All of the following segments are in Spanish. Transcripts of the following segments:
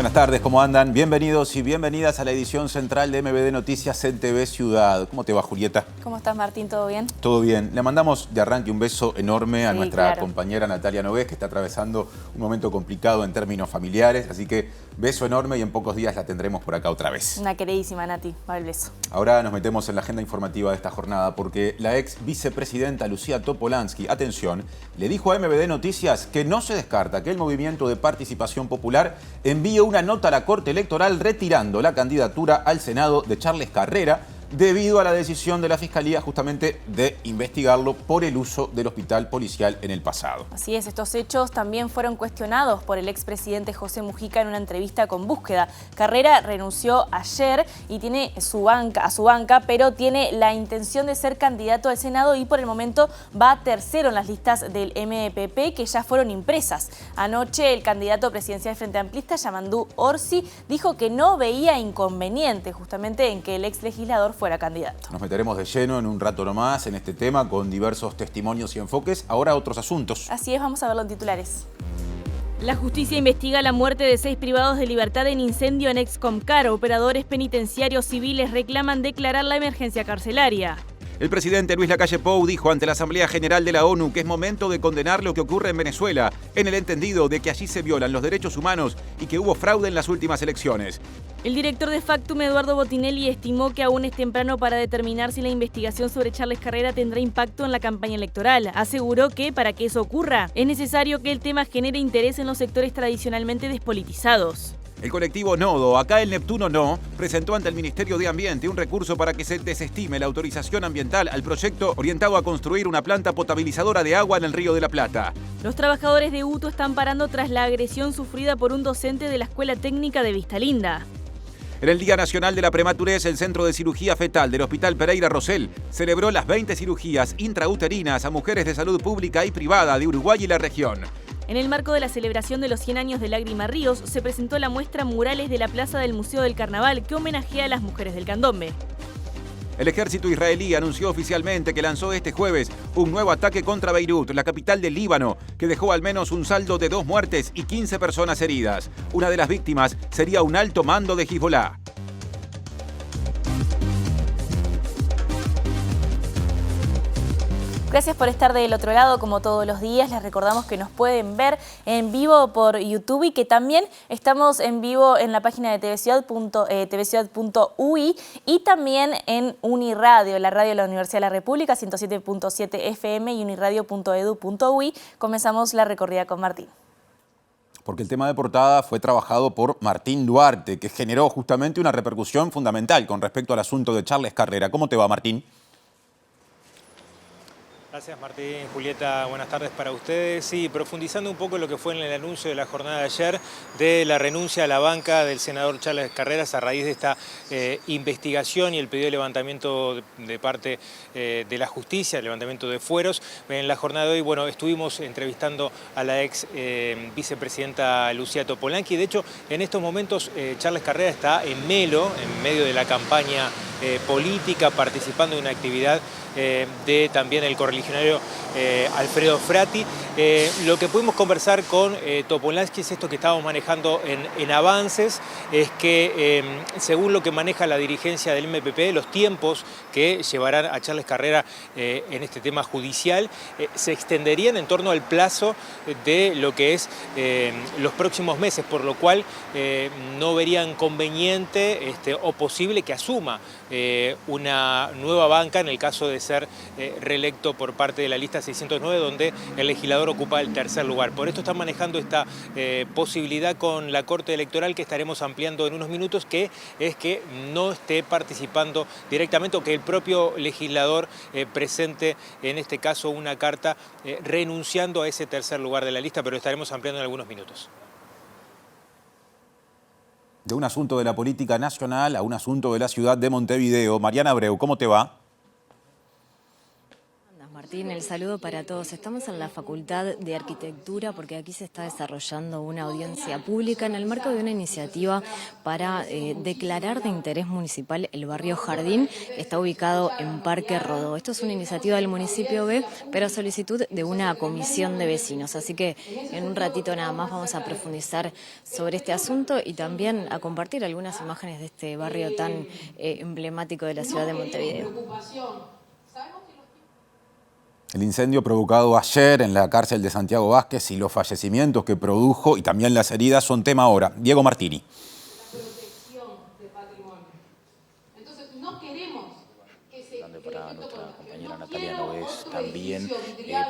Buenas tardes, ¿cómo andan? Bienvenidos y bienvenidas a la edición central de MBD Noticias en TV Ciudad. ¿Cómo te va, Julieta? ¿Cómo estás, Martín? ¿Todo bien? Todo bien. Le mandamos de arranque un beso enorme a nuestra claro. compañera Natalia Nogués, que está atravesando un momento complicado en términos familiares. Así que beso enorme y en pocos días la tendremos por acá otra vez. Una queridísima, Nati. Va el beso. Ahora nos metemos en la agenda informativa de esta jornada porque la ex vicepresidenta Lucía Topolansky, atención, le dijo a MBD Noticias que no se descarta que el Movimiento de Participación Popular envíe una nota a la Corte Electoral retirando la candidatura al Senado de Charles Carrera debido a la decisión de la Fiscalía justamente de investigarlo por el uso del hospital policial en el pasado. Así es, estos hechos también fueron cuestionados por el expresidente José Mujica en una entrevista con Búsqueda. Carrera renunció ayer y tiene a su banca, pero tiene la intención de ser candidato al Senado y por el momento va tercero en las listas del MPP que ya fueron impresas. Anoche el candidato presidencial Frente Amplista, Yamandú Orsi, dijo que no veía inconveniente justamente en que el ex legislador fuera candidato. Nos meteremos de lleno en un rato nomás en este tema con diversos testimonios y enfoques. Ahora otros asuntos. Así es, vamos a verlo en titulares. La justicia investiga la muerte de 6 privados de libertad en incendio en Excomcar. Operadores penitenciarios civiles reclaman declarar la emergencia carcelaria. El presidente Luis Lacalle Pou dijo ante la Asamblea General de la ONU que es momento de condenar lo que ocurre en Venezuela, en el entendido de que allí se violan los derechos humanos y que hubo fraude en las últimas elecciones. El director de Factum, Eduardo Botinelli, estimó que aún es temprano para determinar si la investigación sobre Charles Carrera tendrá impacto en la campaña electoral. Aseguró que, para que eso ocurra, es necesario que el tema genere interés en los sectores tradicionalmente despolitizados. El colectivo Nodo, acá el Neptuno No, presentó ante el Ministerio de Ambiente un recurso para que se desestime la autorización ambiental al proyecto orientado a construir una planta potabilizadora de agua en el Río de la Plata. Los trabajadores de UTO están parando tras la agresión sufrida por un docente de la Escuela Técnica de Vistalinda. En el Día Nacional de la Prematurez, el Centro de Cirugía Fetal del Hospital Pereira Rosell celebró las 20 cirugías intrauterinas a mujeres de salud pública y privada de Uruguay y la región. En el marco de la celebración de los 100 años de Lágrima Ríos, se presentó la muestra Murales de la Plaza del Museo del Carnaval, que homenajea a las mujeres del candombe. El ejército israelí anunció oficialmente que lanzó este jueves un nuevo ataque contra Beirut, la capital del Líbano, que dejó al menos un saldo de 2 muertes y 15 personas heridas. Una de las víctimas sería un alto mando de Hezbollah. Gracias por estar del otro lado, como todos los días. Les recordamos que nos pueden ver en vivo por YouTube y que también estamos en vivo en la página de tvciudad.ui y también en Uniradio, la radio de la Universidad de la República, 107.7 FM y uniradio.edu.ui. Comenzamos la recorrida con Martín. Porque el tema de portada fue trabajado por Martín Duarte, que generó justamente una repercusión fundamental con respecto al asunto de Charles Carrera. ¿Cómo te va, Martín? Gracias, Martín, Julieta, buenas tardes para ustedes. Sí, profundizando un poco en lo que fue en el anuncio de la jornada de ayer de la renuncia a la banca del senador Charles Carreras a raíz de esta investigación y el pedido de levantamiento de parte de la justicia, el levantamiento de fueros. En la jornada de hoy, bueno, estuvimos entrevistando a la ex vicepresidenta Lucía Topolansky. De hecho, en estos momentos Charles Carrera está en Melo, en medio de la campaña política, participando en una actividad de también el correligionario Alfredo Frati. Lo que pudimos conversar con Topolansky es esto que estábamos manejando en avances, es que según lo que maneja la dirigencia del MPP, los tiempos que llevarán a Charles Carrera en este tema judicial se extenderían en torno al plazo de lo que es los próximos meses, por lo cual no verían conveniente o posible que asuma una nueva banca en el caso de ser reelecto por parte de la lista 609, donde el legislador ocupa el tercer lugar. Por esto están manejando esta posibilidad con la Corte Electoral, que estaremos ampliando en unos minutos, que es que no esté participando directamente o que el propio legislador presente en este caso una carta renunciando a ese tercer lugar de la lista, pero estaremos ampliando en algunos minutos. De un asunto de la política nacional a un asunto de la ciudad de Montevideo. Mariana Abreu, ¿cómo te va? Martín, el saludo para todos. Estamos en la Facultad de Arquitectura porque aquí se está desarrollando una audiencia pública en el marco de una iniciativa para declarar de interés municipal el barrio Jardín, que está ubicado en Parque Rodó. Esto es una iniciativa del municipio B, pero a solicitud de una comisión de vecinos. Así que en un ratito nada más vamos a profundizar sobre este asunto y también a compartir algunas imágenes de este barrio tan emblemático de la ciudad de Montevideo. El incendio provocado ayer en la cárcel de Santiago Vázquez y los fallecimientos que produjo y también las heridas son tema ahora. Diego Martini. Para nuestra compañera Natalia Nogués también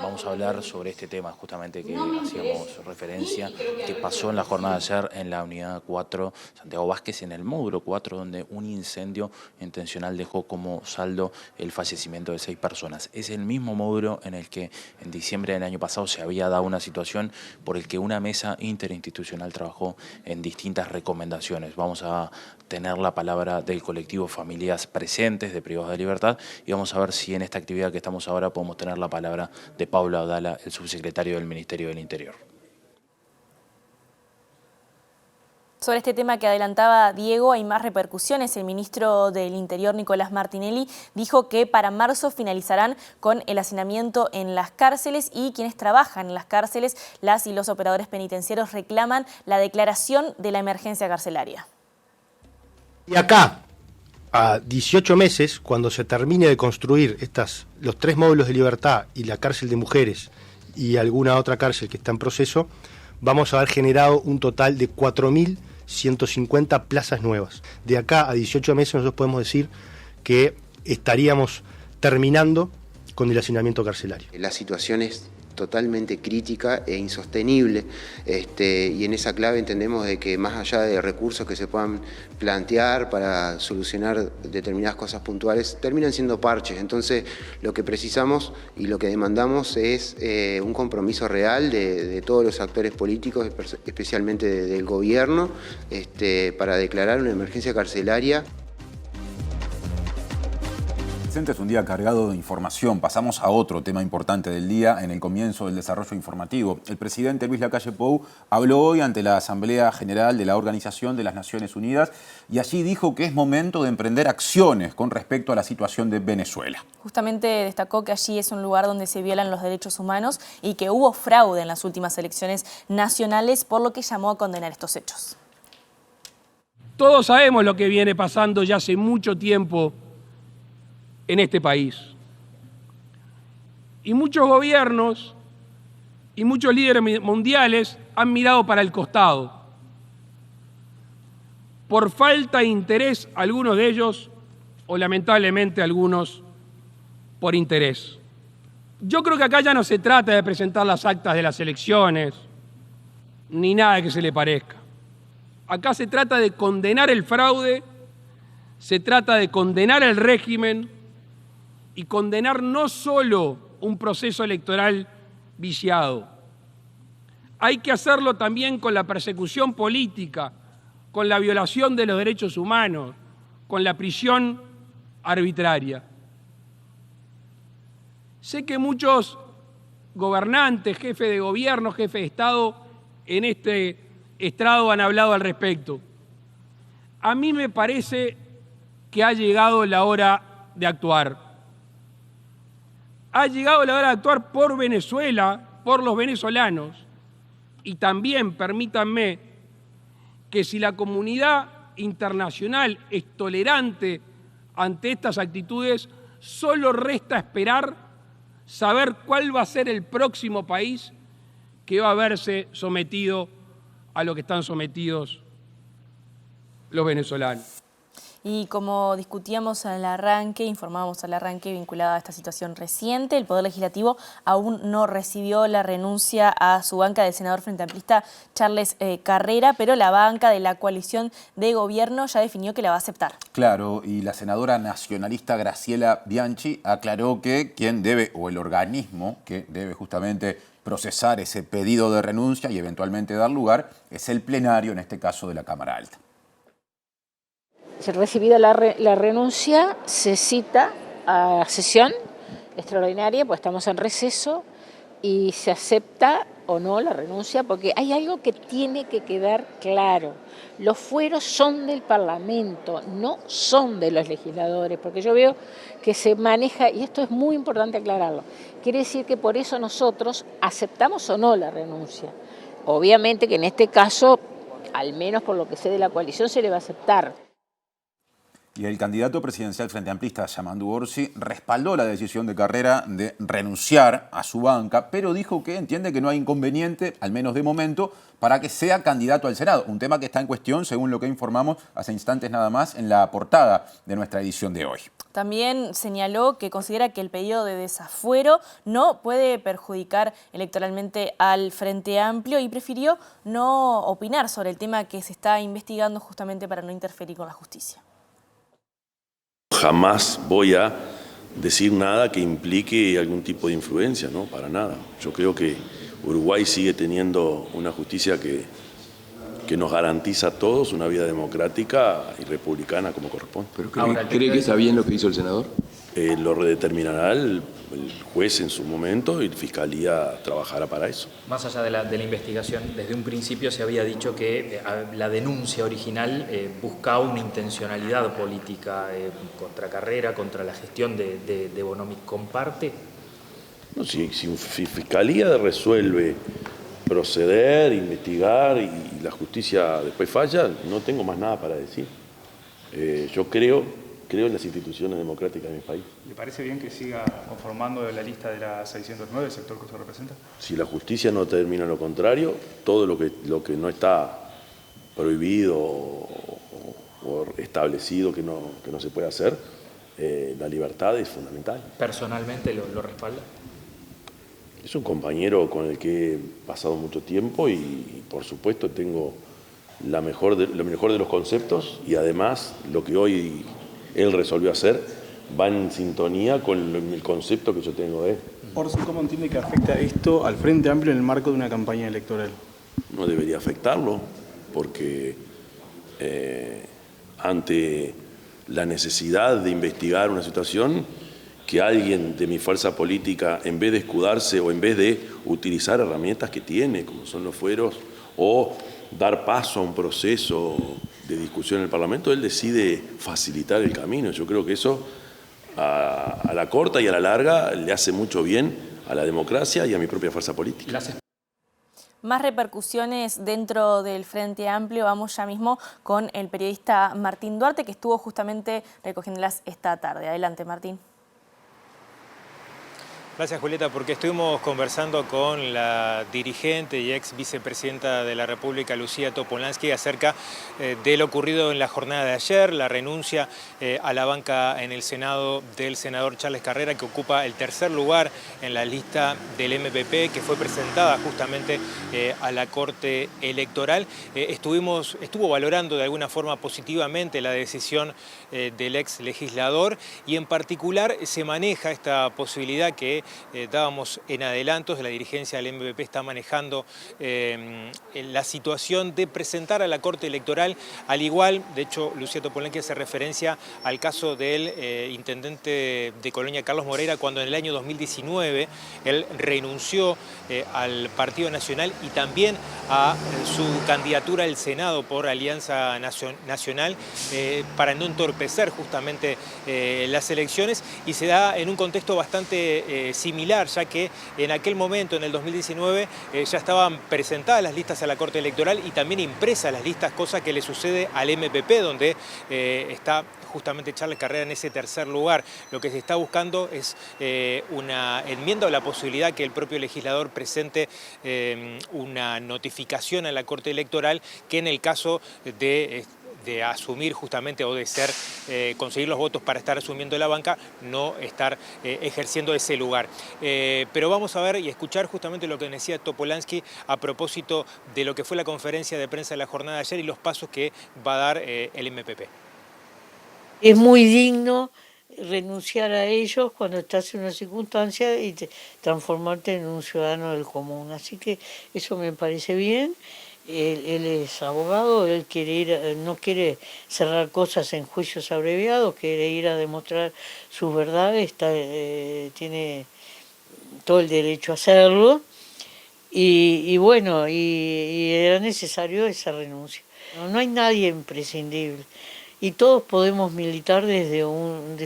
vamos a hablar sobre este tema justamente que hacíamos referencia, que pasó en la jornada de ayer en la unidad 4 Santiago Vázquez, en el módulo 4, donde un incendio intencional dejó como saldo el fallecimiento de 6 personas. Es el mismo módulo en el que en diciembre del año pasado se había dado una situación por el que una mesa interinstitucional trabajó en distintas recomendaciones. Vamos a tener la palabra del colectivo Familias Presentes de Privados de Libertad y vamos a ver si en esta actividad que estamos ahora podemos tener la palabra de Pablo Abdala, el subsecretario del Ministerio del Interior. Sobre este tema que adelantaba Diego, hay más repercusiones. El ministro del Interior, Nicolás Martinelli, dijo que para marzo finalizarán con el hacinamiento en las cárceles y quienes trabajan en las cárceles, las y los operadores penitenciarios, reclaman la declaración de la emergencia carcelaria. Y acá, a 18 meses, cuando se termine de construir los 3 módulos de libertad y la cárcel de mujeres y alguna otra cárcel que está en proceso, vamos a haber generado un total de 4.150 plazas nuevas. De acá a 18 meses nosotros podemos decir que estaríamos terminando con el hacinamiento carcelario. La situación es totalmente crítica e insostenible, y en esa clave entendemos de que más allá de recursos que se puedan plantear para solucionar determinadas cosas puntuales, terminan siendo parches. Entonces lo que precisamos y lo que demandamos es un compromiso real de todos los actores políticos, especialmente del gobierno, para declarar una emergencia carcelaria. Es un día cargado de información. Pasamos a otro tema importante del día en el comienzo del desarrollo informativo. El presidente Luis Lacalle Pou habló hoy ante la Asamblea General de la Organización de las Naciones Unidas y allí dijo que es momento de emprender acciones con respecto a la situación de Venezuela. Justamente destacó que allí es un lugar donde se violan los derechos humanos y que hubo fraude en las últimas elecciones nacionales, por lo que llamó a condenar estos hechos. Todos sabemos lo que viene pasando ya hace mucho tiempo en este país. Y muchos gobiernos y muchos líderes mundiales han mirado para el costado. Por falta de interés, algunos de ellos, o lamentablemente algunos, por interés. Yo creo que acá ya no se trata de presentar las actas de las elecciones, ni nada que se le parezca. Acá se trata de condenar el fraude, se trata de condenar el régimen, y condenar no solo un proceso electoral viciado. Hay que hacerlo también con la persecución política, con la violación de los derechos humanos, con la prisión arbitraria. Sé que muchos gobernantes, jefes de gobierno, jefes de Estado en este estrado han hablado al respecto. A mí me parece que ha llegado la hora de actuar. Ha llegado la hora de actuar por Venezuela, por los venezolanos. Y también, permítanme, que si la comunidad internacional es tolerante ante estas actitudes, solo resta esperar saber cuál va a ser el próximo país que va a verse sometido a lo que están sometidos los venezolanos. Y como discutíamos al arranque, informábamos al arranque vinculado a esta situación reciente, el Poder Legislativo aún no recibió la renuncia a su banca del senador frente amplista Charles Carrera, pero la banca de la coalición de gobierno ya definió que la va a aceptar. Claro, y la senadora nacionalista Graciela Bianchi aclaró que quien debe, o el organismo que debe justamente procesar ese pedido de renuncia y eventualmente dar lugar, es el plenario, en este caso de la Cámara Alta. Recibida la renuncia, se cita a sesión extraordinaria, pues estamos en receso y se acepta o no la renuncia, porque hay algo que tiene que quedar claro. Los fueros son del Parlamento, no son de los legisladores, porque yo veo que se maneja, y esto es muy importante aclararlo, quiere decir que por eso nosotros aceptamos o no la renuncia. Obviamente que en este caso, al menos por lo que sé de la coalición, se le va a aceptar. Y el candidato presidencial Frente Amplista, Yamandu Orsi, respaldó la decisión de Carrera de renunciar a su banca, pero dijo que entiende que no hay inconveniente, al menos de momento, para que sea candidato al Senado. Un tema que está en cuestión, según lo que informamos hace instantes nada más, en la portada de nuestra edición de hoy. También señaló que considera que el pedido de desafuero no puede perjudicar electoralmente al Frente Amplio y prefirió no opinar sobre el tema que se está investigando justamente para no interferir con la justicia. Jamás voy a decir nada que implique algún tipo de influencia, no, para nada. Yo creo que Uruguay sigue teniendo una justicia que nos garantiza a todos una vida democrática y republicana como corresponde. ¿Pero cree que está bien lo que hizo el senador? Lo redeterminará el juez en su momento y la Fiscalía trabajará para eso. Más allá de la investigación, desde un principio se había dicho que la denuncia original buscaba una intencionalidad política contra Carrera, contra la gestión de Bonomi. ¿Comparte? No, si Fiscalía resuelve proceder, investigar y la justicia después falla, no tengo más nada para decir. Yo creo en las instituciones democráticas de mi país. ¿Le parece bien que siga conformando la lista de la 609 del sector que usted representa? Si la justicia no determina lo contrario, todo lo que no está prohibido o establecido que no se puede hacer, la libertad es fundamental. ¿Personalmente lo respalda? Es un compañero con el que he pasado mucho tiempo y por supuesto tengo lo mejor de los conceptos y además lo que hoy él resolvió hacer va en sintonía con el concepto que yo tengo de él. Orsi, ¿cómo entiende que afecta esto al Frente Amplio en el marco de una campaña electoral? No debería afectarlo porque ante la necesidad de investigar una situación, que alguien de mi fuerza política, en vez de escudarse o en vez de utilizar herramientas que tiene, como son los fueros, o dar paso a un proceso de discusión en el Parlamento, él decide facilitar el camino. Yo creo que eso a la corta y a la larga le hace mucho bien a la democracia y a mi propia fuerza política. Más repercusiones dentro del Frente Amplio. Vamos ya mismo con el periodista Martín Duarte, que estuvo justamente recogiéndolas esta tarde. Adelante, Martín. Gracias, Julieta, porque estuvimos conversando con la dirigente y ex vicepresidenta de la República, Lucía Topolansky, acerca de lo ocurrido en la jornada de ayer, la renuncia a la banca en el Senado del senador Charles Carrera, que ocupa el tercer lugar en la lista del MPP, que fue presentada justamente a la Corte Electoral. Estuvo valorando de alguna forma positivamente la decisión del ex legislador y en particular se maneja esta posibilidad que dábamos en adelantos. La dirigencia del MPP está manejando la situación de presentar a la Corte Electoral, al igual, de hecho, Lucía Topolansky hace referencia al caso del intendente de Colonia, Carlos Moreira, cuando en el año 2019 él renunció al Partido Nacional y también a su candidatura al Senado por Alianza Nacional para no entorpecer justamente las elecciones, y se da en un contexto bastante similar, ya que en aquel momento, en el 2019, ya estaban presentadas las listas a la Corte Electoral y también impresas las listas, cosa que le sucede al MPP, donde está justamente Charles Carrera en ese tercer lugar. Lo que se está buscando es una enmienda o la posibilidad que el propio legislador presente una notificación a la Corte Electoral que en el caso de asumir justamente o de conseguir los votos para estar asumiendo la banca, no estar ejerciendo ese lugar. Pero vamos a ver y escuchar justamente lo que decía Topolansky a propósito de lo que fue la conferencia de prensa de la jornada de ayer y los pasos que va a dar el MPP. Es muy digno renunciar a ellos cuando estás en una circunstancia y transformarte en un ciudadano del común. Así que eso me parece bien. Él es abogado, él quiere ir, no quiere cerrar cosas en juicios abreviados, quiere ir a demostrar sus verdades, tiene todo el derecho a hacerlo, y bueno, y era necesario esa renuncia. No hay nadie imprescindible, y todos podemos militar desde un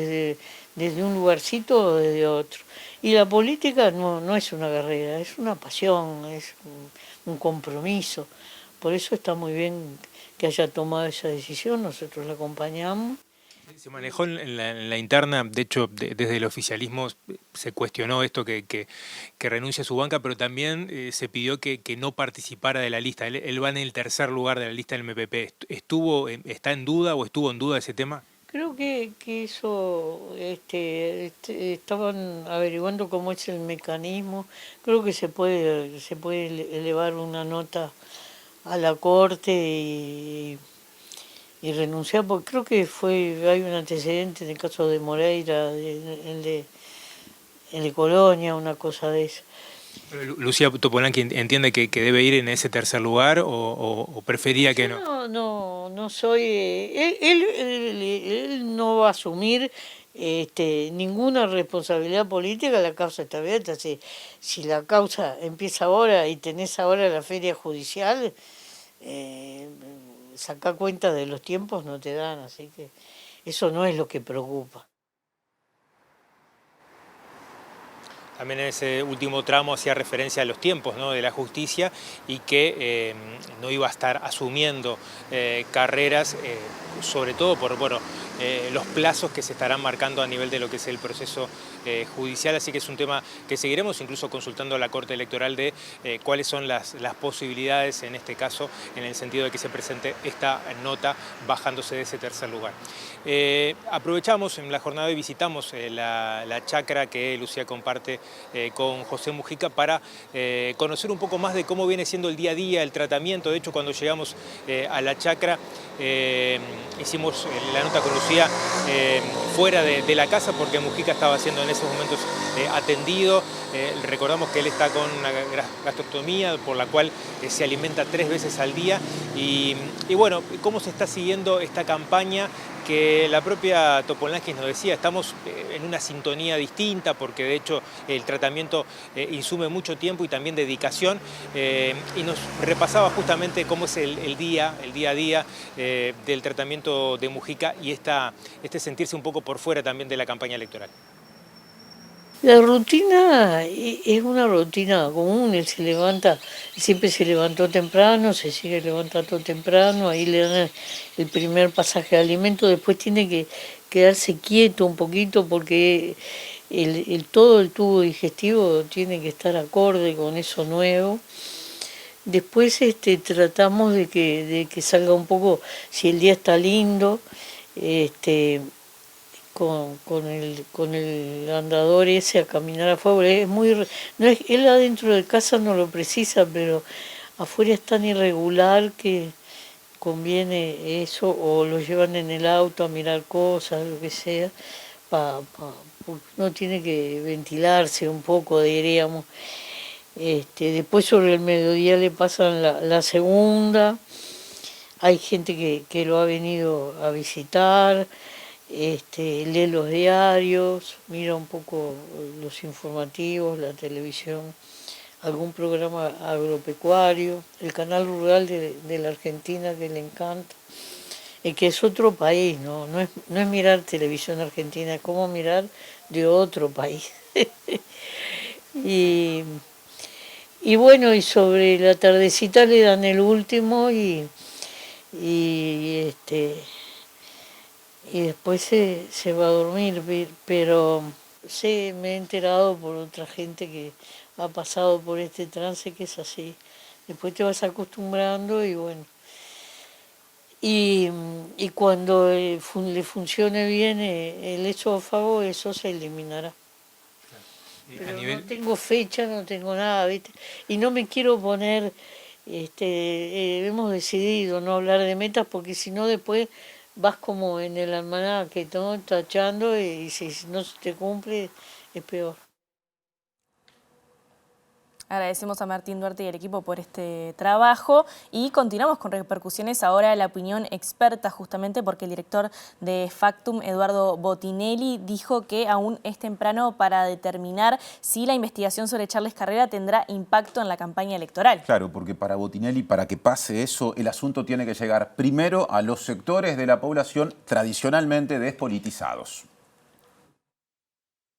lugarcito o desde otro. Y la política no es una carrera, es una pasión, es un compromiso. Por eso está muy bien que haya tomado esa decisión, nosotros la acompañamos. Se manejó en la interna, de hecho, desde el oficialismo se cuestionó esto que renuncie a su banca, pero también se pidió que no participara de la lista. Él va en el tercer lugar de la lista del MPP. ¿Está en duda o estuvo en duda ese tema? Creo que eso estaban averiguando cómo es el mecanismo. Creo que se puede elevar una nota a la Corte y renunciar, porque creo que hay un antecedente en el caso de Moreira, el de Colonia, una cosa de esa. ¿Lucía Topolansky entiende que debe ir en ese tercer lugar o prefería que no? No soy... Él no va a asumir ninguna responsabilidad política, la causa está abierta. Si la causa empieza ahora y tenés ahora la feria judicial, sacar cuenta de los tiempos no te dan, así que eso no es lo que preocupa. También en ese último tramo hacía referencia a los tiempos, ¿no?, de la justicia y que no iba a estar asumiendo carreras, sobre todo por los plazos que se estarán marcando a nivel de lo que es el proceso judicial. Así que es un tema que seguiremos incluso consultando a la Corte Electoral de cuáles son las posibilidades, en este caso, en el sentido de que se presente esta nota bajándose de ese tercer lugar. Aprovechamos en la jornada y visitamos la chacra que Lucía comparte con José Mujica para conocer un poco más de cómo viene siendo el día a día, el tratamiento. De hecho, cuando llegamos a la chacra, hicimos la nota con Lucía fuera de la casa porque Mujica estaba siendo en esos momentos atendido. Recordamos que él está con una gastrostomía por la cual se alimenta 3 veces al día y bueno, cómo se está siguiendo esta campaña que la propia Topolansky nos decía, estamos en una sintonía distinta porque de hecho el tratamiento insume mucho tiempo y también dedicación y nos repasaba justamente cómo es el día a día del tratamiento de Mujica y este sentirse un poco por fuera también de la campaña electoral. La rutina es una rutina común, él se levanta, siempre se levantó temprano, se sigue levantando temprano, ahí le dan el primer pasaje de alimento, después tiene que quedarse quieto un poquito porque todo el tubo digestivo tiene que estar acorde con eso nuevo. Después tratamos de que salga un poco, si el día está lindo, con el andador ese a caminar afuera. Él adentro de casa no lo precisa, pero afuera es tan irregular que conviene eso, o lo llevan en el auto a mirar cosas, lo que sea, uno tiene que ventilarse un poco, diríamos. Después sobre el mediodía le pasan la segunda, hay gente que lo ha venido a visitar, lee los diarios, mira un poco los informativos, la televisión, algún programa agropecuario, el canal rural de la Argentina que le encanta, que es otro país, no es mirar televisión argentina, es como mirar de otro país. Y bueno, y sobre la tardecita le dan el último y después se va a dormir, pero me he enterado por otra gente que ha pasado por este trance que es así. Después te vas acostumbrando y bueno. Y cuando le funcione bien el esófago, eso se eliminará. Pero no tengo fecha, no tengo nada, ¿viste? Y no me quiero poner, hemos decidido no hablar de metas porque si no después vas como en el almanaque, ¿no?, tachando y si no se te cumple es peor. Agradecemos a Martín Duarte y al equipo por este trabajo y continuamos con repercusiones ahora la opinión experta, justamente porque el director de Factum, Eduardo Botinelli, dijo que aún es temprano para determinar si la investigación sobre Charles Carrera tendrá impacto en la campaña electoral. Claro, porque para Botinelli, para que pase eso, el asunto tiene que llegar primero a los sectores de la población tradicionalmente despolitizados.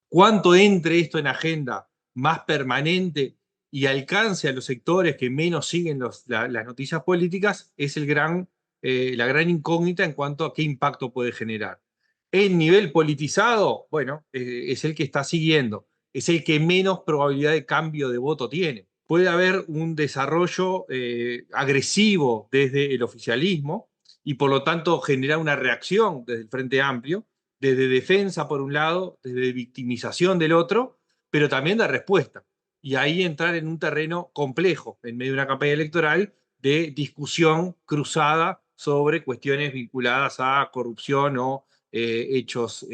Cuanto entre esto en agenda más permanente y alcance a los sectores que menos siguen las noticias políticas, es la gran incógnita en cuanto a qué impacto puede generar. El nivel politizado, bueno, es el que está siguiendo, es el que menos probabilidad de cambio de voto tiene. Puede haber un desarrollo agresivo desde el oficialismo y por lo tanto generar una reacción desde el Frente Amplio, desde defensa por un lado, desde victimización del otro, pero también de respuesta. Y ahí entrar en un terreno complejo, en medio de una campaña electoral, de discusión cruzada sobre cuestiones vinculadas a corrupción o hechos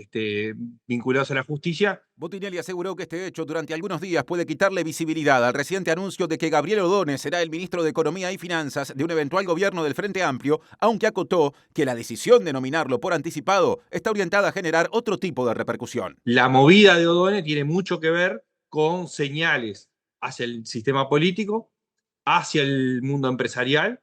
vinculados a la justicia. Botinelli aseguró que este hecho durante algunos días puede quitarle visibilidad al reciente anuncio de que Gabriel Ordóñez será el ministro de Economía y Finanzas de un eventual gobierno del Frente Amplio, aunque acotó que la decisión de nominarlo por anticipado está orientada a generar otro tipo de repercusión. La movida de Ordóñez tiene mucho que ver con señales hacia el sistema político, hacia el mundo empresarial,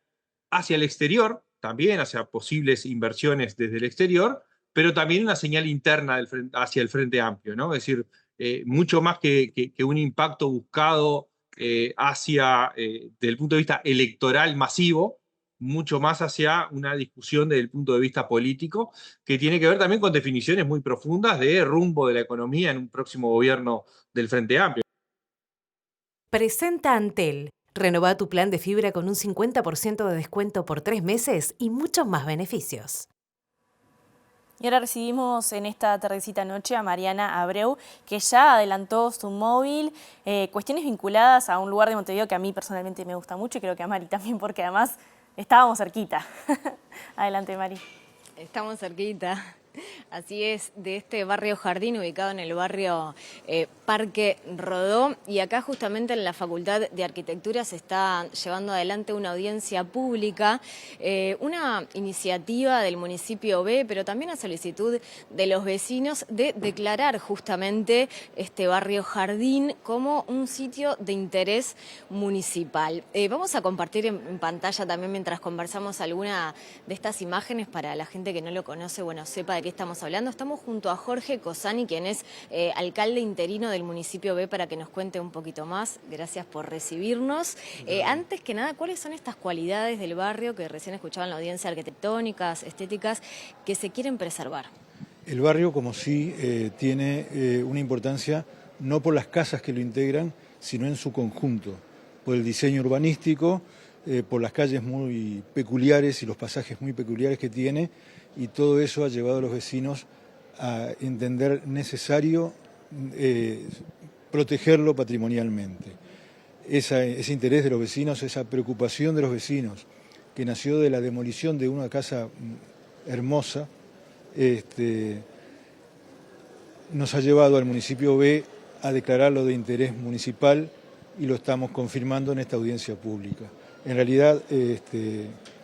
hacia el exterior, también hacia posibles inversiones desde el exterior, pero también una señal interna hacia el Frente Amplio, ¿no? Es decir, mucho más que un impacto buscado desde el punto de vista electoral masivo, mucho más hacia una discusión desde el punto de vista político, que tiene que ver también con definiciones muy profundas de rumbo de la economía en un próximo gobierno del Frente Amplio. Presenta Antel. Renová tu plan de fibra con un 50% de descuento por 3 meses y muchos más beneficios. Y ahora recibimos en esta tardecita noche a Mariana Abreu, que ya adelantó su móvil, cuestiones vinculadas a un lugar de Montevideo que a mí personalmente me gusta mucho y creo que a Mari también, porque además estábamos cerquita. Adelante, Mari. Estamos cerquita. Así es, de este barrio Jardín, ubicado en el barrio Parque Rodó. Y acá justamente en la Facultad de Arquitectura se está llevando adelante una audiencia pública, una iniciativa del municipio B, pero también a solicitud de los vecinos de declarar justamente este barrio Jardín como un sitio de interés municipal. Vamos a compartir en pantalla también mientras conversamos alguna de estas imágenes para la gente que no lo conoce, bueno, sepa de qué estamos hablando. Estamos junto a Jorge Cosani, quien es alcalde interino del municipio B, para que nos cuente un poquito más. Gracias por recibirnos. Antes que nada, ¿cuáles son estas cualidades del barrio que recién escuchaban la audiencia, arquitectónicas, estéticas, que se quieren preservar? El barrio, como sí, tiene una importancia no por las casas que lo integran, sino en su conjunto, por el diseño urbanístico, por las calles muy peculiares y los pasajes muy peculiares que tiene, y todo eso ha llevado a los vecinos a entender necesario protegerlo patrimonialmente. Ese interés de los vecinos, esa preocupación de los vecinos, que nació de la demolición de una casa hermosa, nos ha llevado al municipio B a declararlo de interés municipal y lo estamos confirmando en esta audiencia pública. En realidad,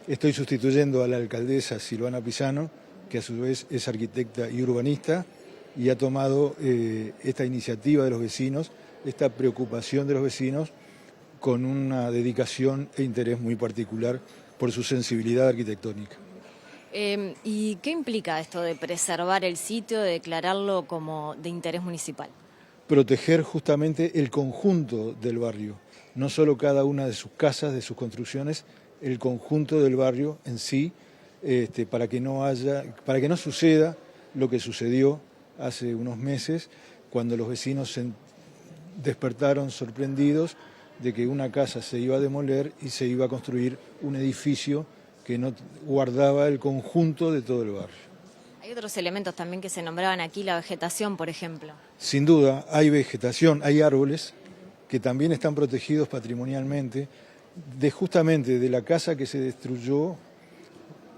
estoy sustituyendo a la alcaldesa Silvana Pisano, que a su vez es arquitecta y urbanista, y ha tomado esta iniciativa de los vecinos, esta preocupación de los vecinos, con una dedicación e interés muy particular por su sensibilidad arquitectónica. ¿Y qué implica esto de preservar el sitio, de declararlo como de interés municipal? Proteger justamente el conjunto del barrio, no solo cada una de sus casas, de sus construcciones, el conjunto del barrio en sí, para que no suceda lo que sucedió hace unos meses, cuando los vecinos se despertaron sorprendidos de que una casa se iba a demoler y se iba a construir un edificio que no guardaba el conjunto de todo el barrio. Hay otros elementos también que se nombraban aquí, la vegetación, por ejemplo. Sin duda, hay vegetación, hay árboles que también están protegidos patrimonialmente, justamente de la casa que se destruyó,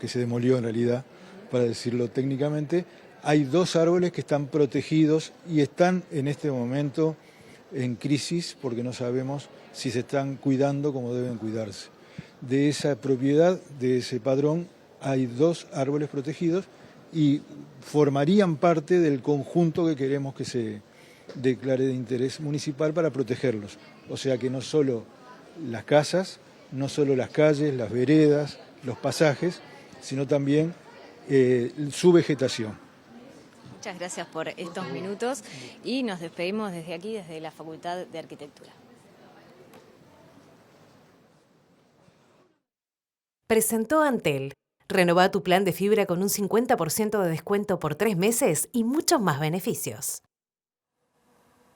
que se demolió en realidad, para decirlo técnicamente. Hay 2 árboles que están protegidos y están en este momento en crisis porque no sabemos si se están cuidando como deben cuidarse. De esa propiedad, de ese padrón, hay 2 árboles protegidos y formarían parte del conjunto que queremos que se declare de interés municipal para protegerlos. O sea que no solo las casas, no solo las calles, las veredas, los pasajes, sino también su vegetación. Muchas gracias por estos minutos y nos despedimos desde aquí, desde la Facultad de Arquitectura. Presentó Antel. Renová tu plan de fibra con un 50% de descuento por 3 meses y muchos más beneficios.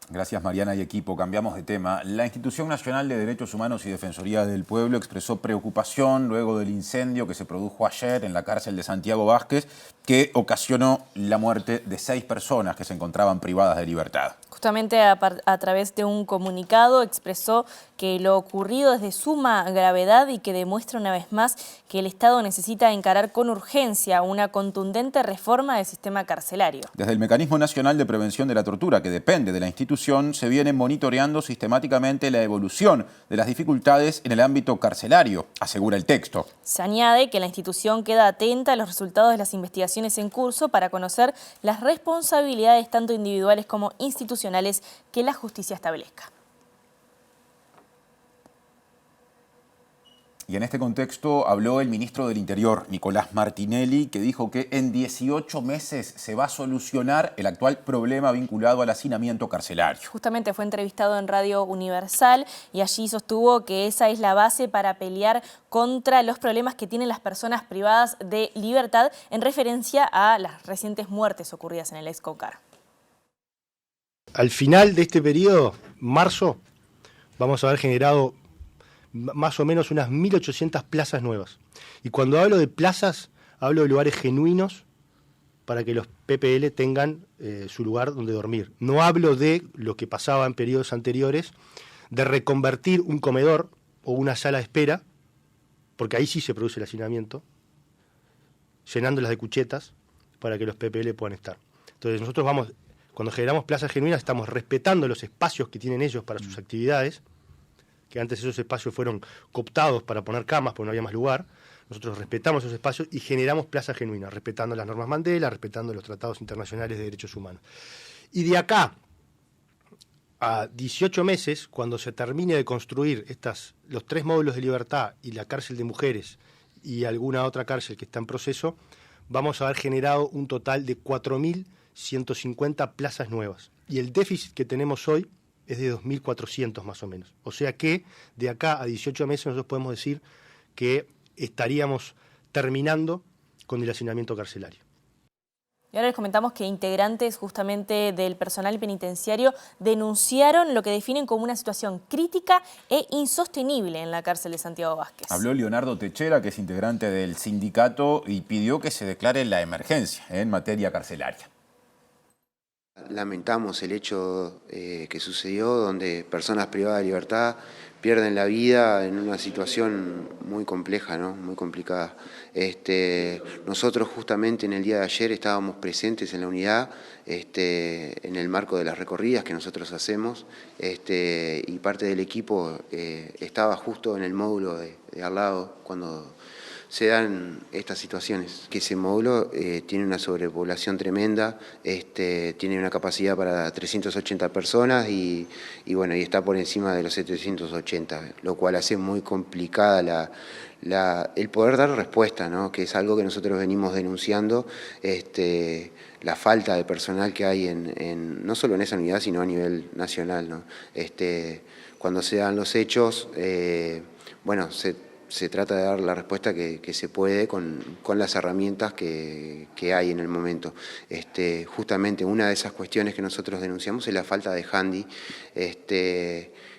Gracias, Mariana y equipo. Cambiamos de tema. La Institución Nacional de Derechos Humanos y Defensoría del Pueblo expresó preocupación luego del incendio que se produjo ayer en la cárcel de Santiago Vázquez, que ocasionó la muerte de 6 personas que se encontraban privadas de libertad. Justamente a través de un comunicado expresó que lo ocurrido es de suma gravedad y que demuestra una vez más que el Estado necesita encarar con urgencia una contundente reforma del sistema carcelario. Desde el Mecanismo Nacional de Prevención de la Tortura, que depende de la institución, se viene monitoreando sistemáticamente la evolución de las dificultades en el ámbito carcelario, asegura el texto. Se añade que la institución queda atenta a los resultados de las investigaciones en curso para conocer las responsabilidades tanto individuales como institucionales que la justicia establezca. Y en este contexto habló el ministro del Interior, Nicolás Martinelli, que dijo que en 18 meses se va a solucionar el actual problema vinculado al hacinamiento carcelario. Justamente fue entrevistado en Radio Universal y allí sostuvo que esa es la base para pelear contra los problemas que tienen las personas privadas de libertad en referencia a las recientes muertes ocurridas en el ex-COCAR. Al final de este periodo, marzo, vamos a haber generado más o menos unas 1.800 plazas nuevas. Y cuando hablo de plazas, hablo de lugares genuinos para que los PPL tengan su lugar donde dormir. No hablo de lo que pasaba en periodos anteriores, de reconvertir un comedor o una sala de espera, porque ahí sí se produce el hacinamiento, llenándolas de cuchetas para que los PPL puedan estar. Entonces nosotros vamos, cuando generamos plazas genuinas, estamos respetando los espacios que tienen ellos para sus actividades, que antes esos espacios fueron cooptados para poner camas porque no había más lugar. Nosotros respetamos esos espacios y generamos plazas genuinas, respetando las normas Mandela, respetando los tratados internacionales de derechos humanos. Y de acá a 18 meses, cuando se termine de construir los 3 módulos de libertad y la cárcel de mujeres y alguna otra cárcel que está en proceso, vamos a haber generado un total de 4.150 plazas nuevas. Y el déficit que tenemos hoy es de 2.400 más o menos. O sea que de acá a 18 meses nosotros podemos decir que estaríamos terminando con el hacinamiento carcelario. Y ahora les comentamos que integrantes justamente del personal penitenciario denunciaron lo que definen como una situación crítica e insostenible en la cárcel de Santiago Vázquez. Habló Leonardo Techera, que es integrante del sindicato, y pidió que se declare la emergencia en materia carcelaria. Lamentamos el hecho que sucedió, donde personas privadas de libertad pierden la vida en una situación muy compleja, ¿no? Muy complicada. Nosotros justamente en el día de ayer estábamos presentes en la unidad, en el marco de las recorridas que nosotros hacemos, y parte del equipo estaba justo en el módulo de al lado cuando se dan estas situaciones. Que ese módulo tiene una sobrepoblación tremenda, tiene una capacidad para 380 personas y bueno, y está por encima de los 780, lo cual hace muy complicada el poder dar respuesta, ¿no? Que es algo que nosotros venimos denunciando, la falta de personal que hay no solo en esa unidad, sino a nivel nacional, ¿no? Cuando se dan los hechos, bueno, se trata de dar la respuesta que se puede con las herramientas que hay en el momento. Justamente una de esas cuestiones que nosotros denunciamos es la falta de handi,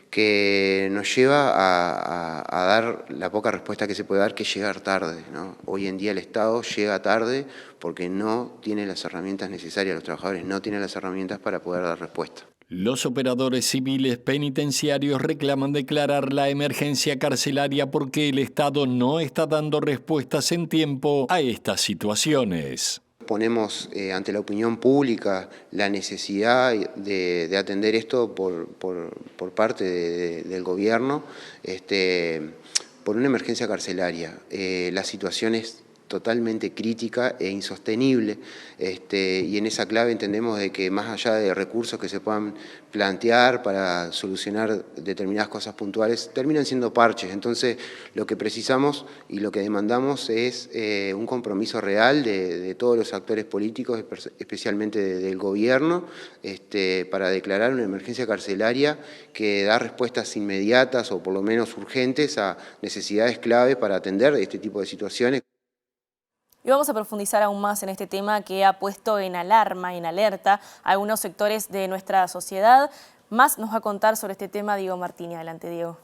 que nos lleva a dar la poca respuesta que se puede dar, que es llegar tarde, ¿no? Hoy en día el Estado llega tarde porque no tiene las herramientas necesarias, los trabajadores no tienen las herramientas para poder dar respuesta. Los operadores civiles penitenciarios reclaman declarar la emergencia carcelaria porque el Estado no está dando respuestas en tiempo a estas situaciones. Ponemos ante la opinión pública la necesidad de atender esto por parte del gobierno por una emergencia carcelaria. La situación es totalmente crítica e insostenible, y en esa clave entendemos de que más allá de recursos que se puedan plantear para solucionar determinadas cosas puntuales, terminan siendo parches. Entonces, lo que precisamos y lo que demandamos es un compromiso real de todos los actores políticos, especialmente del gobierno, para declarar una emergencia carcelaria que da respuestas inmediatas o por lo menos urgentes a necesidades clave para atender este tipo de situaciones. Y vamos a profundizar aún más en este tema que ha puesto en alarma, en alerta a algunos sectores de nuestra sociedad. Más nos va a contar sobre este tema Diego Martini. Adelante, Diego.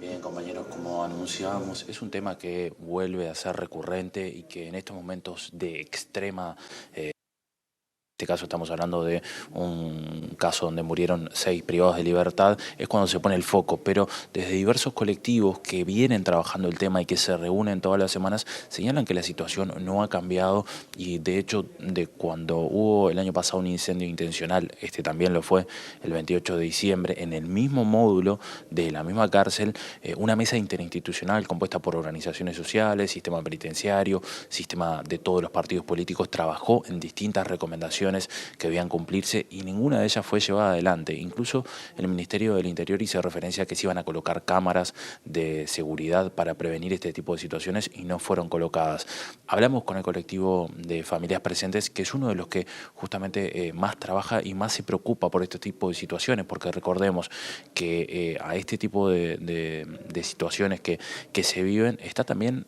Bien, compañeros, como anunciábamos, es un tema que vuelve a ser recurrente y que en estos momentos de extrema... En este caso estamos hablando de un caso donde murieron 6 privados de libertad, es cuando se pone el foco, pero desde diversos colectivos que vienen trabajando el tema y que se reúnen todas las semanas, señalan que la situación no ha cambiado y de hecho de cuando hubo el año pasado un incendio intencional, este también lo fue el 28 de diciembre, en el mismo módulo de la misma cárcel, una mesa interinstitucional compuesta por organizaciones sociales, sistema penitenciario, sistema de todos los partidos políticos, trabajó en distintas recomendaciones que debían cumplirse y ninguna de ellas fue llevada adelante. Incluso el Ministerio del Interior hizo referencia a que se iban a colocar cámaras de seguridad para prevenir este tipo de situaciones y no fueron colocadas. Hablamos con el colectivo de Familias Presentes, que es uno de los que justamente más trabaja y más se preocupa por este tipo de situaciones, porque recordemos que a este tipo de situaciones que se viven está también,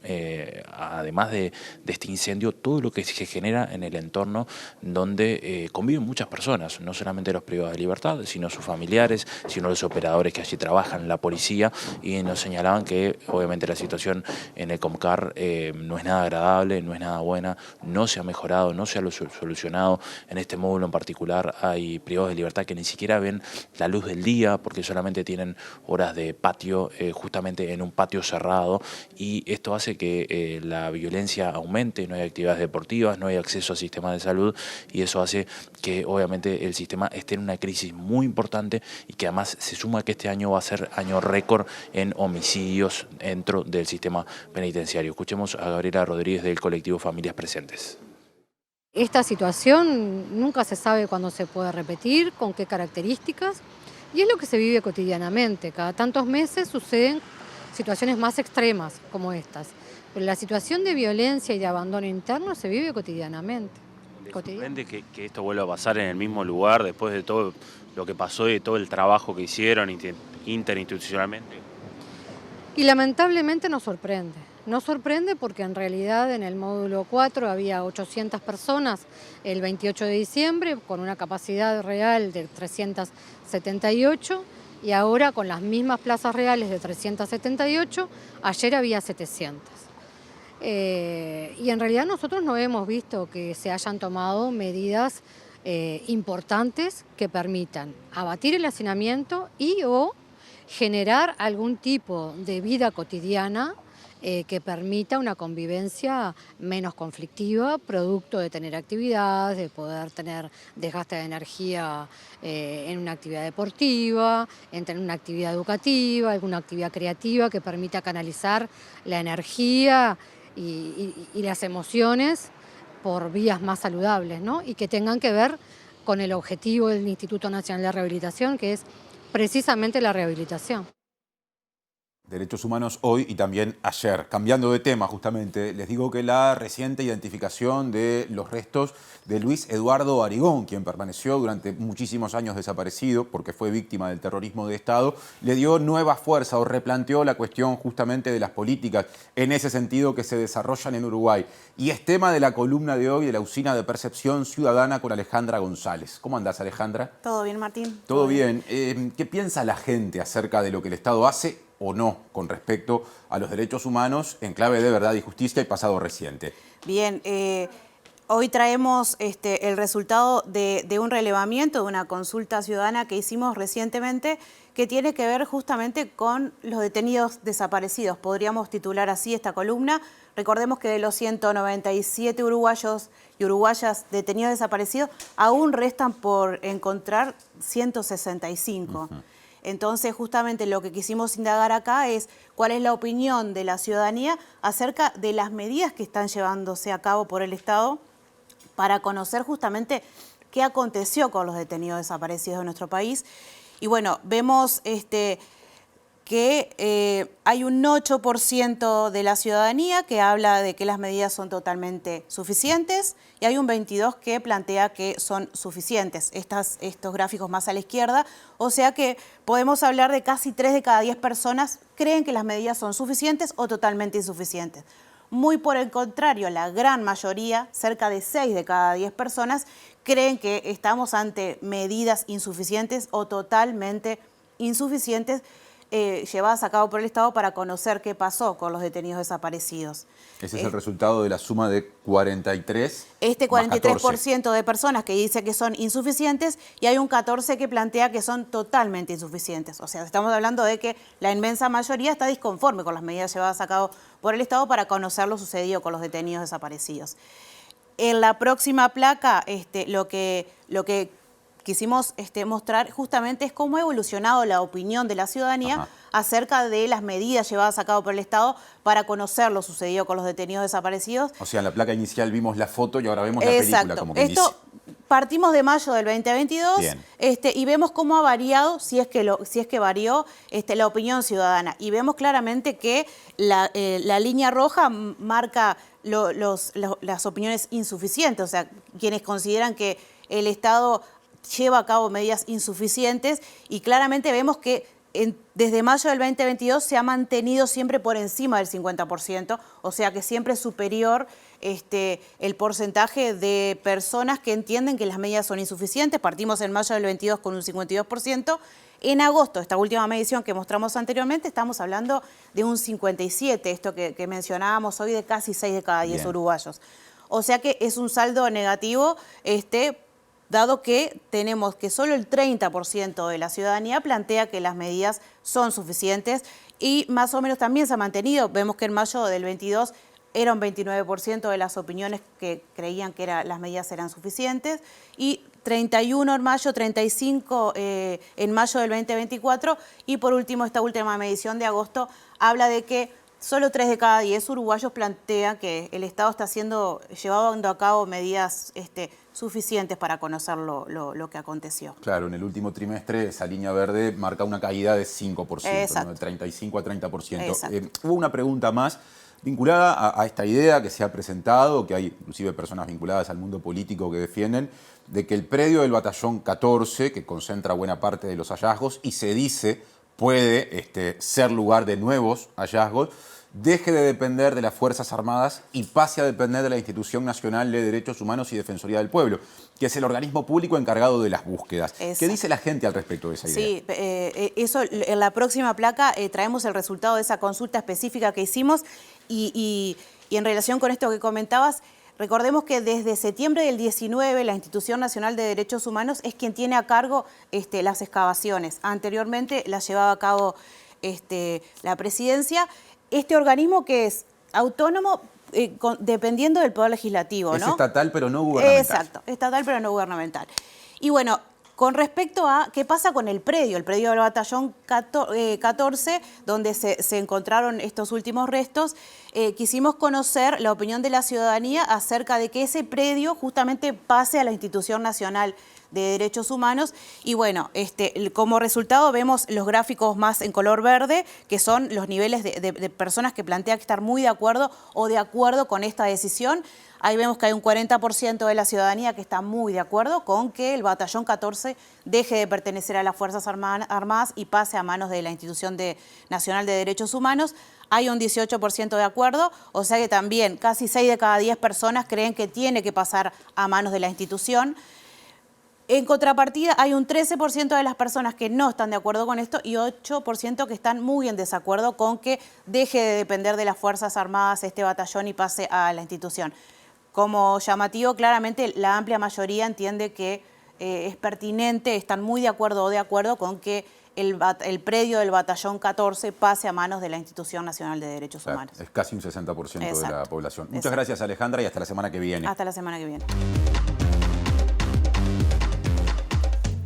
además de este incendio, todo lo que se genera en el entorno donde conviven muchas personas, no solamente los privados de libertad, sino sus familiares, sino los operadores que allí trabajan, la policía, y nos señalaban que obviamente la situación en el Comcar no es nada agradable, no es nada buena, no se ha mejorado, no se ha solucionado. En este módulo en particular hay privados de libertad que ni siquiera ven la luz del día porque solamente tienen horas de patio, justamente en un patio cerrado, y esto hace que la violencia aumente, no hay actividades deportivas, no hay acceso a sistemas de salud, y eso hace que obviamente el sistema esté en una crisis muy importante y que además se suma que este año va a ser año récord en homicidios dentro del sistema penitenciario. Escuchemos a Gabriela Rodríguez del colectivo Familias Presentes. Esta situación nunca se sabe cuándo se puede repetir, con qué características, y es lo que se vive cotidianamente. Cada tantos meses suceden situaciones más extremas como estas, pero la situación de violencia y de abandono interno se vive cotidianamente. ¿Sorprende que esto vuelva a pasar en el mismo lugar después de todo lo que pasó y de todo el trabajo que hicieron interinstitucionalmente? Y lamentablemente nos sorprende. Nos sorprende porque en realidad en el módulo 4 había 800 personas el 28 de diciembre con una capacidad real de 378 y ahora con las mismas plazas reales de 378, ayer había 700. Y en realidad nosotros no hemos visto que se hayan tomado medidas importantes que permitan abatir el hacinamiento y o generar algún tipo de vida cotidiana que permita una convivencia menos conflictiva, producto de tener actividades, de poder tener desgaste de energía en una actividad deportiva, en tener una actividad educativa, alguna actividad creativa que permita canalizar la energía y las emociones por vías más saludables, ¿no? Y que tengan que ver con el objetivo del Instituto Nacional de Rehabilitación, que es precisamente la rehabilitación. Derechos Humanos hoy y también ayer. Cambiando de tema justamente, les digo que la reciente identificación de los restos de Luis Eduardo Arigón, quien permaneció durante muchísimos años desaparecido porque fue víctima del terrorismo de Estado, le dio nueva fuerza o replanteó la cuestión justamente de las políticas en ese sentido que se desarrollan en Uruguay. Y es tema de la columna de hoy de la Usina de Percepción Ciudadana con Alejandra González. ¿Cómo andás, Alejandra? Todo bien, Martín. Todo bien. ¿Qué piensa la gente acerca de lo que el Estado hace o no con respecto a los derechos humanos en clave de verdad y justicia y pasado reciente? Bien, hoy traemos el resultado de un relevamiento, de una consulta ciudadana que hicimos recientemente, que tiene que ver justamente con los detenidos desaparecidos. Podríamos titular así esta columna. Recordemos que de los 197 uruguayos y uruguayas detenidos desaparecidos, aún restan por encontrar 165. Entonces, justamente lo que quisimos indagar acá es cuál es la opinión de la ciudadanía acerca de las medidas que están llevándose a cabo por el Estado para conocer justamente qué aconteció con los detenidos desaparecidos de nuestro país. Y bueno, vemos que hay un 8% de la ciudadanía que habla de que las medidas son totalmente suficientes y hay un 22% que plantea que son suficientes. Estos gráficos más a la izquierda, o sea que podemos hablar de casi 3 de cada 10 personas creen que las medidas son suficientes o totalmente insuficientes. Muy por el contrario, la gran mayoría, cerca de 6 de cada 10 personas, creen que estamos ante medidas insuficientes o totalmente insuficientes llevadas a cabo por el Estado para conocer qué pasó con los detenidos desaparecidos. Ese es el resultado de la suma de 43 Este más 43% de personas que dice que son insuficientes y hay un 14% que plantea que son totalmente insuficientes. O sea, estamos hablando de que la inmensa mayoría está disconforme con las medidas llevadas a cabo por el Estado para conocer lo sucedido con los detenidos desaparecidos. En la próxima placa, lo que quisimos mostrar justamente es cómo ha evolucionado la opinión de la ciudadanía acerca de las medidas llevadas a cabo por el Estado para conocer lo sucedido con los detenidos desaparecidos. O sea, en la placa inicial vimos la foto y ahora vemos la película, como quien dice. Partimos de mayo del 2022 y vemos cómo ha variado, si es que varió, la opinión ciudadana. Y vemos claramente que la línea roja marca las opiniones insuficientes, o sea, quienes consideran que el Estado lleva a cabo medidas insuficientes y claramente vemos que desde mayo del 2022 se ha mantenido siempre por encima del 50%, o sea que siempre es superior el porcentaje de personas que entienden que las medidas son insuficientes. Partimos en mayo del 22 con un 52%. En agosto, esta última medición que mostramos anteriormente, estamos hablando de un 57%, esto que mencionábamos hoy de casi 6 de cada 10 uruguayos. O sea que es un saldo negativo, dado que tenemos que solo el 30% de la ciudadanía plantea que las medidas son suficientes y más o menos también se ha mantenido. Vemos que en mayo del 22 era un 29% de las opiniones que creían que las medidas eran suficientes y 31 en mayo, 35 en mayo del 2024 y por último esta última medición de agosto habla de que solo 3 de cada 10 uruguayos plantean que el Estado está llevando a cabo medidas suficientes para conocer lo que aconteció. Claro, en el último trimestre esa línea verde marca una caída de 5%, ¿no? De 35 a 30%. Hubo una pregunta más vinculada a esta idea que se ha presentado, que hay inclusive personas vinculadas al mundo político que defienden, de que el predio del batallón 14, que concentra buena parte de los hallazgos y se dice puede ser lugar de nuevos hallazgos, deje de depender de las Fuerzas Armadas y pase a depender de la Institución Nacional de Derechos Humanos y Defensoría del Pueblo, que es el organismo público encargado de las búsquedas. ¿Qué dice la gente al respecto de esa idea? Sí, eso en la próxima placa traemos el resultado de esa consulta específica que hicimos y en relación con esto que comentabas, recordemos que desde septiembre del 19 la Institución Nacional de Derechos Humanos es quien tiene a cargo las excavaciones. Anteriormente las llevaba a cabo la presidencia. Este organismo que es autónomo dependiendo del Poder Legislativo, ¿no? Es estatal pero no gubernamental. Exacto, estatal pero no gubernamental. Y bueno, con respecto a qué pasa con el predio del batallón 14, donde se encontraron estos últimos restos, quisimos conocer la opinión de la ciudadanía acerca de que ese predio justamente pase a la Institución Nacional de Derechos Humanos y bueno, como resultado vemos los gráficos más en color verde, que son los niveles de personas que plantean estar muy de acuerdo o de acuerdo con esta decisión. Ahí vemos que hay un 40% de la ciudadanía que está muy de acuerdo con que el batallón 14 deje de pertenecer a las Fuerzas Armadas y pase a manos de la Institución Nacional de Derechos Humanos. Hay un 18% de acuerdo, o sea que también casi 6 de cada 10 personas creen que tiene que pasar a manos de la institución. En contrapartida, hay un 13% de las personas que no están de acuerdo con esto y 8% que están muy en desacuerdo con que deje de depender de las Fuerzas Armadas este batallón y pase a la institución. Como llamativo, claramente la amplia mayoría entiende que es pertinente, están muy de acuerdo con que el predio del Batallón 14 pase a manos de la Institución Nacional de Derechos Humanos. Es casi un 60% de la Exacto. población. Muchas gracias, Alejandra, y hasta la semana que viene. Hasta la semana que viene.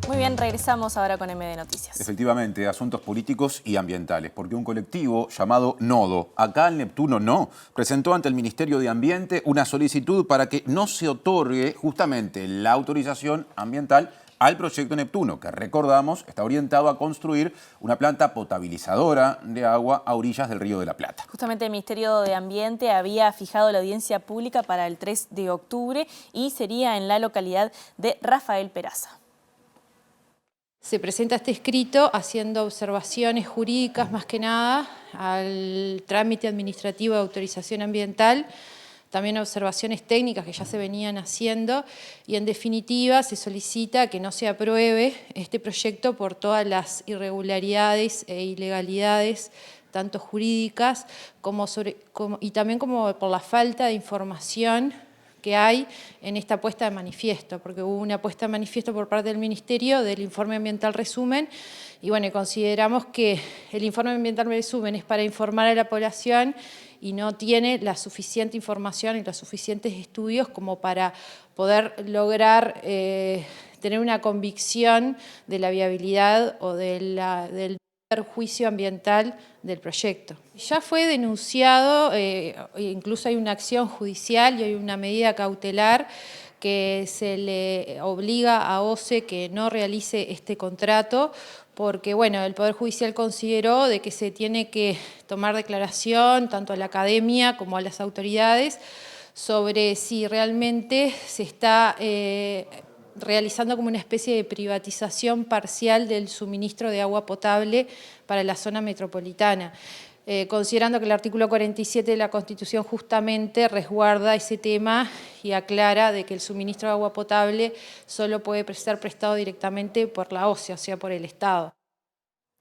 Muy bien, regresamos ahora con MD Noticias. Efectivamente, asuntos políticos y ambientales, porque un colectivo llamado Nodo, acá en Neptuno No, presentó ante el Ministerio de Ambiente una solicitud para que no se otorgue justamente la autorización ambiental al proyecto Neptuno, que recordamos está orientado a construir una planta potabilizadora de agua a orillas del Río de la Plata. Justamente el Ministerio de Ambiente había fijado la audiencia pública para el 3 de octubre y sería en la localidad de Rafael Peraza. Se presenta este escrito haciendo observaciones jurídicas más que nada al trámite administrativo de autorización ambiental, también observaciones técnicas que ya se venían haciendo y en definitiva se solicita que no se apruebe este proyecto por todas las irregularidades e ilegalidades tanto jurídicas y también como por la falta de información que hay en esta puesta de manifiesto, porque hubo una puesta de manifiesto por parte del Ministerio del informe ambiental resumen y bueno, consideramos que el informe ambiental resumen es para informar a la población y no tiene la suficiente información y los suficientes estudios como para poder lograr tener una convicción de la viabilidad o del perjuicio ambiental del proyecto. Ya fue denunciado, incluso hay una acción judicial y hay una medida cautelar que se le obliga a OCE que no realice este contrato porque bueno, el Poder Judicial consideró de que se tiene que tomar declaración tanto a la academia como a las autoridades sobre si realmente se está realizando como una especie de privatización parcial del suministro de agua potable para la zona metropolitana, considerando que el artículo 47 de la Constitución justamente resguarda ese tema y aclara de que el suministro de agua potable solo puede ser prestado directamente por la OCE, o sea, por el Estado.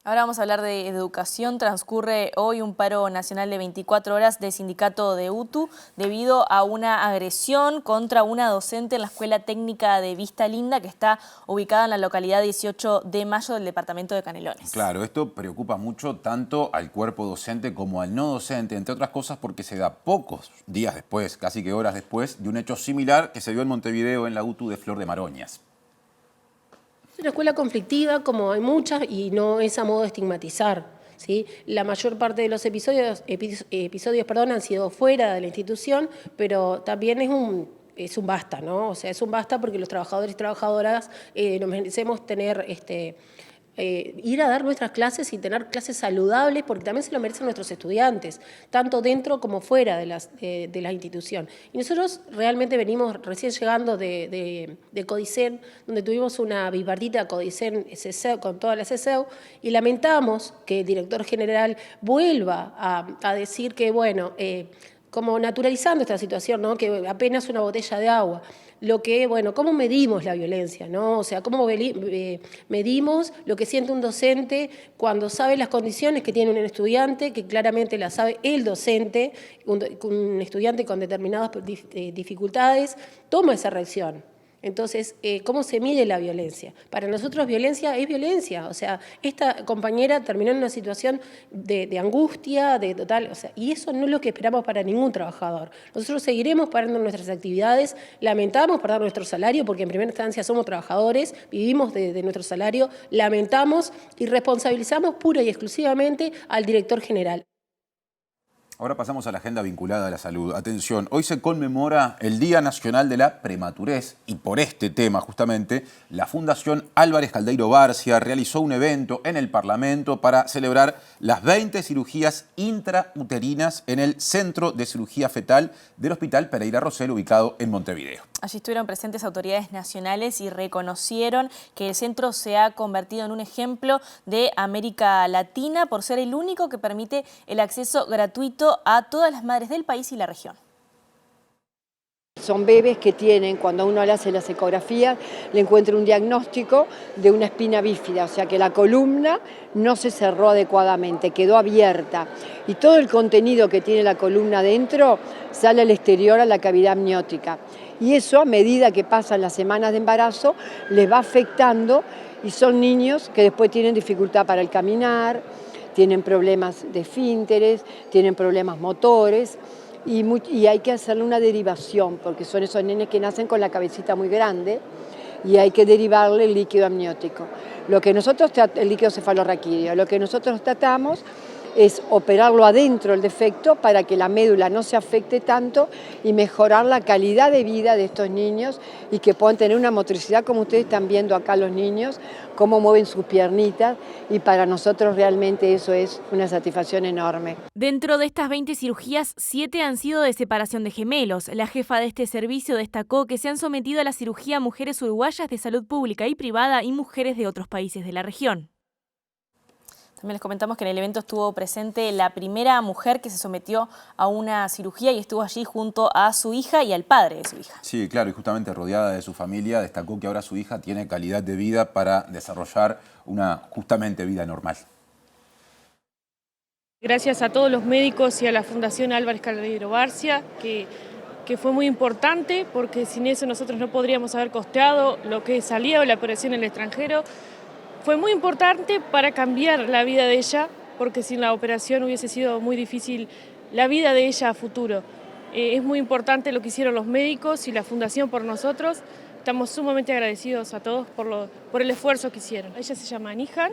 Ahora vamos a hablar de educación. Transcurre hoy un paro nacional de 24 horas del sindicato de UTU debido a una agresión contra una docente en la Escuela Técnica de Vista Linda que está ubicada en la localidad 18 de Mayo del departamento de Canelones. Claro, esto preocupa mucho tanto al cuerpo docente como al no docente, entre otras cosas porque se da pocos días después, casi que horas después, de un hecho similar que se dio en Montevideo en la UTU de Flor de Maroñas. Es una escuela conflictiva, como hay muchas, y no es a modo de estigmatizar, ¿sí? La mayor parte de los episodios han sido fuera de la institución, pero también es un basta, ¿no? O sea, es un basta porque los trabajadores y trabajadoras nos merecemos tener ir a dar nuestras clases y tener clases saludables, porque también se lo merecen nuestros estudiantes, tanto dentro como fuera de la institución. Y nosotros realmente venimos recién llegando de Codicen, donde tuvimos una bipartita Codicen con toda la CESEU, y lamentamos que el director general vuelva a decir que, bueno, como naturalizando esta situación, ¿no? Que apenas una botella de agua. Lo que, bueno, ¿cómo medimos la violencia, no? O sea, ¿cómo medimos lo que siente un docente cuando sabe las condiciones que tiene un estudiante, que claramente las sabe el docente, un estudiante con determinadas dificultades, toma esa reacción? Entonces, ¿cómo se mide la violencia? Para nosotros violencia es violencia. O sea, esta compañera terminó en una situación de angustia, de total... O sea, y eso no es lo que esperamos para ningún trabajador. Nosotros seguiremos parando nuestras actividades, lamentamos perder nuestro salario, porque en primera instancia somos trabajadores, vivimos de nuestro salario, lamentamos y responsabilizamos pura y exclusivamente al director general. Ahora pasamos a la agenda vinculada a la salud. Atención, hoy se conmemora el Día Nacional de la Prematurez y por este tema justamente la Fundación Álvarez Caldeiro Barcia realizó un evento en el Parlamento para celebrar las 20 cirugías intrauterinas en el Centro de Cirugía Fetal del Hospital Pereira Rosell ubicado en Montevideo. Allí estuvieron presentes autoridades nacionales y reconocieron que el centro se ha convertido en un ejemplo de América Latina por ser el único que permite el acceso gratuito a todas las madres del país y la región. Son bebés que tienen, cuando uno le hace las ecografías, le encuentra un diagnóstico de una espina bífida, o sea que la columna no se cerró adecuadamente, quedó abierta. Y todo el contenido que tiene la columna dentro sale al exterior a la cavidad amniótica. y eso a medida que pasan las semanas de embarazo les va afectando y son niños que después tienen dificultad para el caminar, tienen problemas de esfínteres, tienen problemas motores y hay que hacerle una derivación porque son esos nenes que nacen con la cabecita muy grande y hay que derivarle el líquido amniótico. El líquido cefalorraquídeo, lo que nosotros tratamos es operarlo adentro el defecto para que la médula no se afecte tanto y mejorar la calidad de vida de estos niños y que puedan tener una motricidad como ustedes están viendo acá los niños, cómo mueven sus piernitas y para nosotros realmente eso es una satisfacción enorme. Dentro de estas 20 cirugías, 7 han sido de separación de gemelos. La jefa de este servicio destacó que se han sometido a la cirugía mujeres uruguayas de salud pública y privada y mujeres de otros países de la región. También les comentamos que en el evento estuvo presente la primera mujer que se sometió a una cirugía y estuvo allí junto a su hija y al padre de su hija. Sí, claro, y justamente rodeada de su familia, destacó que ahora su hija tiene calidad de vida para desarrollar una justamente vida normal. Gracias a todos los médicos y a la Fundación Álvarez Caldeiro Barcia, que fue muy importante porque sin eso nosotros no podríamos haber costeado lo que salía de la operación en el extranjero. Fue muy importante para cambiar la vida de ella, porque sin la operación hubiese sido muy difícil la vida de ella a futuro. Es muy importante lo que hicieron los médicos y la Fundación por nosotros. Estamos sumamente agradecidos a todos por el esfuerzo que hicieron. Ella se llama Nihan,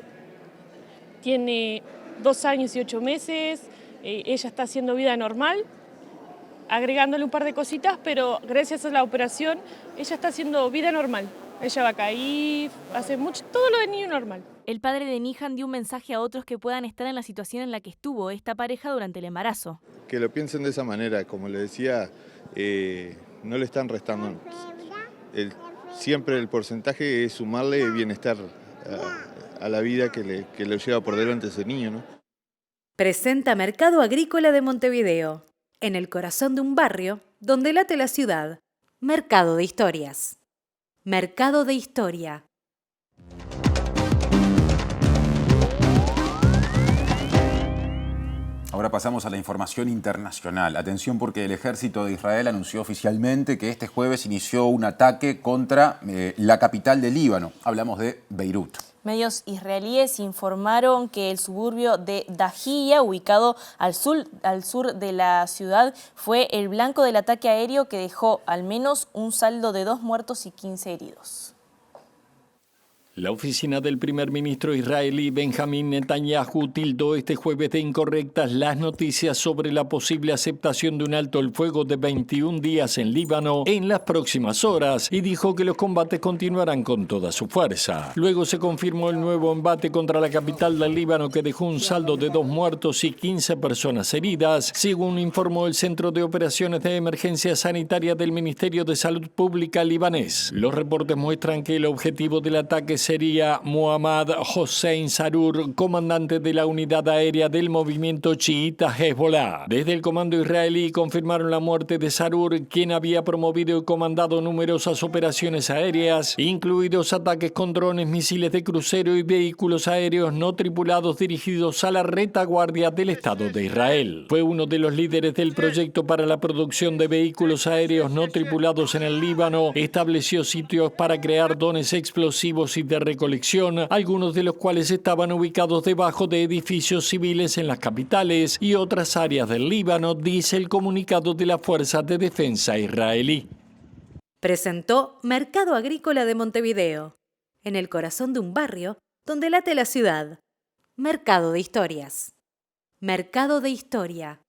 tiene 2 años y 8 meses, ella está haciendo vida normal, agregándole un par de cositas, pero gracias a la operación ella está haciendo vida normal. Ella va a caer, hace mucho, todo lo de niño normal. El padre de Nihan dio un mensaje a otros que puedan estar en la situación en la que estuvo esta pareja durante el embarazo. Que lo piensen de esa manera, como le decía, no le están restando. Siempre el porcentaje es sumarle bienestar a la vida que le lleva por delante ese niño, ¿no? Presenta Mercado Agrícola de Montevideo, en el corazón de un barrio donde late la ciudad. Mercado de Historias. Mercado de Historia. Ahora pasamos a la información internacional. Atención porque el ejército de Israel anunció oficialmente que este jueves inició un ataque contra la capital del Líbano. Hablamos de Beirut. Medios israelíes informaron que el suburbio de Dahiyya, ubicado al sur de la ciudad, fue el blanco del ataque aéreo que dejó al menos un saldo de 2 muertos y 15 heridos. La oficina del primer ministro israelí Benjamín Netanyahu tildó este jueves de incorrectas las noticias sobre la posible aceptación de un alto el fuego de 21 días en Líbano en las próximas horas y dijo que los combates continuarán con toda su fuerza. Luego se confirmó el nuevo embate contra la capital del Líbano que dejó un saldo de 2 muertos y 15 personas heridas, según informó el Centro de Operaciones de Emergencia Sanitaria del Ministerio de Salud Pública libanés. Los reportes muestran que el objetivo del ataque sería Muhammad Hossein Sarur, comandante de la unidad aérea del movimiento chiita Hezbollah. Desde el comando israelí confirmaron la muerte de Sarur, quien había promovido y comandado numerosas operaciones aéreas, incluidos ataques con drones, misiles de crucero y vehículos aéreos no tripulados dirigidos a la retaguardia del Estado de Israel. Fue uno de los líderes del proyecto para la producción de vehículos aéreos no tripulados en el Líbano. Estableció sitios para crear drones explosivos y de recolección, algunos de los cuales estaban ubicados debajo de edificios civiles en las capitales y otras áreas del Líbano, dice el comunicado de la Fuerza de Defensa israelí. Presentó Mercado Agrícola de Montevideo, en el corazón de un barrio donde late la ciudad. Mercado de Historias. Mercado de Historia.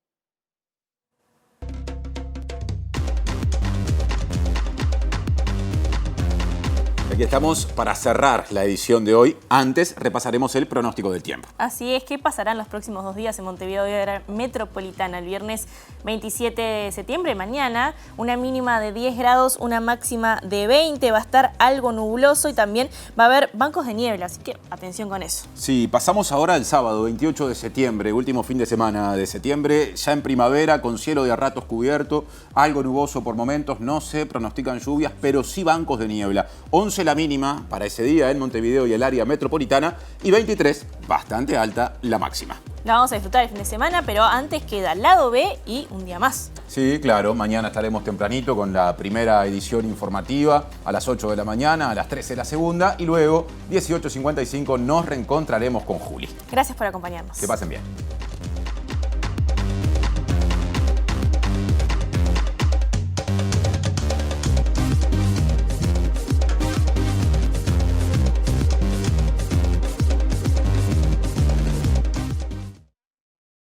Aquí estamos para cerrar la edición de hoy. Antes repasaremos el pronóstico del tiempo. Así es, ¿qué pasará en los próximos 2 días en Montevideo y área metropolitana? El viernes 27 de septiembre, mañana, una mínima de 10 grados, una máxima de 20. Va a estar algo nubloso y también va a haber bancos de niebla, así que atención con eso. Sí, pasamos ahora al sábado 28 de septiembre, último fin de semana de septiembre, ya en primavera, con cielo de a ratos cubierto, algo nuboso por momentos, no se pronostican lluvias, pero sí bancos de niebla. 11 la mínima para ese día en Montevideo y el área metropolitana y 23, bastante alta, la máxima. La vamos a disfrutar el fin de semana, pero antes queda Lado B y un día más. Sí, claro, mañana estaremos tempranito con la primera edición informativa a las 8 de la mañana, a las 13 la segunda y luego 18:55 nos reencontraremos con Juli. Gracias por acompañarnos. Que pasen bien.